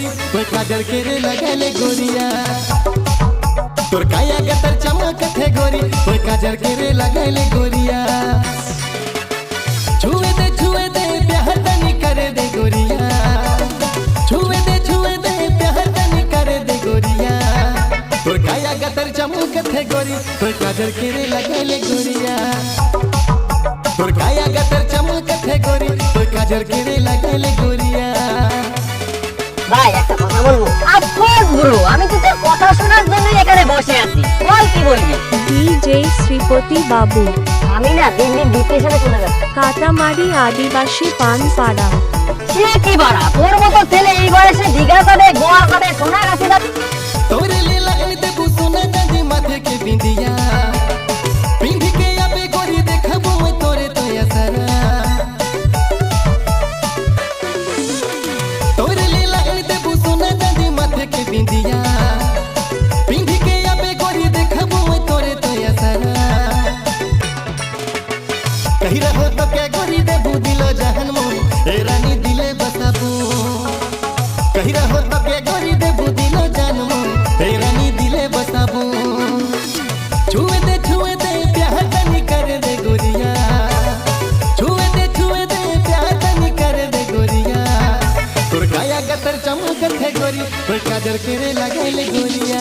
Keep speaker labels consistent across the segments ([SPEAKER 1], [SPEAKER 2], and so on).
[SPEAKER 1] गोरी कोई काजल के रे लगले गोरिया तोर काया गतर चमकत है गोरी कोई काजल के रे लगले गोरिया छुए दे प्यार तनी करे दे गोरिया छुए दे प्यार तनी करे दे गोरिया तोर काया गतर चमकत है गोरी कोई काजल के रे लगले गोरिया तोर काया गतर चमकत है गोरी कोई काजल के रे लगले गोरिया
[SPEAKER 2] ভাই একটা কথা বলবো আফসোস ব্রো আমি তো তোর কথা শোনার জন্য এখানে বসে আছি বল কি বলবি
[SPEAKER 3] ডিজে শ্রীপতি বাবু
[SPEAKER 2] আমি না দিল্লির ডিপ্রেশনে চলে যাচ্ছি
[SPEAKER 3] কাটামারি আদিবাসী পানপাড়া
[SPEAKER 2] সে কি বাড়া তোর মতো ছেলে এই বয়সে দিঘা করে গোয়া করে সোনাগাছি যাচ্ছে
[SPEAKER 1] तोरे लीला एते बुसुना नदी माथे के बिंदिया पिंडी के आबे गोरी देखबो तोरे तो असरा तोरे लीला एते बुसुना नदी माथे के बिंदिया पिंडी के आबे गोरी देखबो तोरे तो असरा कहि रहो तो के गोरी दे बुदिलो जहन मोर ए रानी दिले बसाबू कहि रहो तो के गोरी दे बुदिलो जान मोर रानी दिले बसाबू छुए दे प्यार तनी कर दे गोरिया छुए दे प्यार तनी कर दे गोरिया तोर काया गतर चमकत है गोरी कोई काजल के रे लगले गोरिया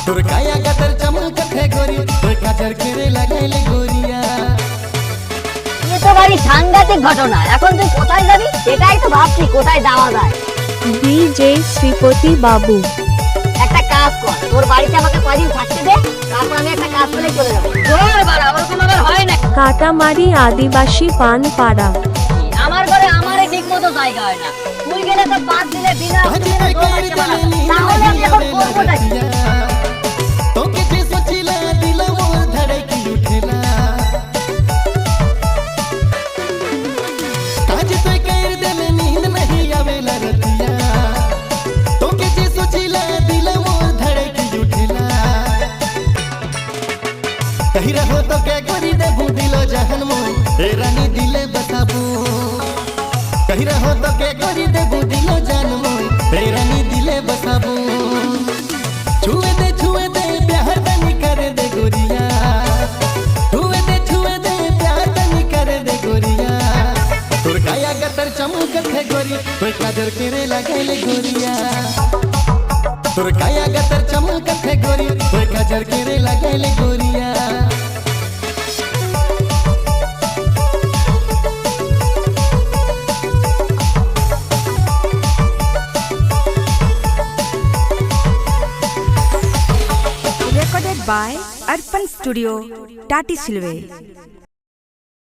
[SPEAKER 1] तोर काया गतर चमकत है गोरी कोई काजल के रे लगले गोरिया
[SPEAKER 2] ये तो बड़ी সাংঘাতিক ঘটনা এখন তুই কোথায় যাবি সেটাই তো ভাবছি কোথায় যাওয়া যায়
[SPEAKER 3] ডিজে শ্রীপতি বাবু
[SPEAKER 2] একটা কাজ কর তোর বাড়িতে আমাকে কয়দিন থাকতে দে তারপর আমি একটা কাজ করে চলে যাব জোর বাড়া আমার কোনো ব্যাপার হয় না
[SPEAKER 3] কাটামারি আদিবাসী পানপাড়া
[SPEAKER 2] আমার ঘরে আমারই ঠিকমতো জায়গা হয় না তুই গেলে তো 5 দিনে বিনা তাহলে আমি এখন করবোটা কি
[SPEAKER 1] তোকে যে সচিলা দিল মোর ধড়কি উঠেলা কাজ তুই কইর দেলে নীंद नहीं आवेला रतिया তোকে যে সচিলা দিল মোর ধড়কি উঠেলা कहि रहो तो के गोरी दे बुदिलो जहन मोर ए रानी दिले बसाबू कहि रहो तो के गोरी दे बुदिलो जान मोर ए रानी दिले बसाबू छुए दे प्यार तनी कर दे गोरिया छुए दे प्यार तनी कर दे गोरिया तोर काया गतर चमकत है गोरी कोई काजल के रे लगले गोरिया तोर काया गतर चमकत है गोरी कोई काजल के रे लगले गोरिया
[SPEAKER 4] Recorded by Arpan Studio, Tati Silve.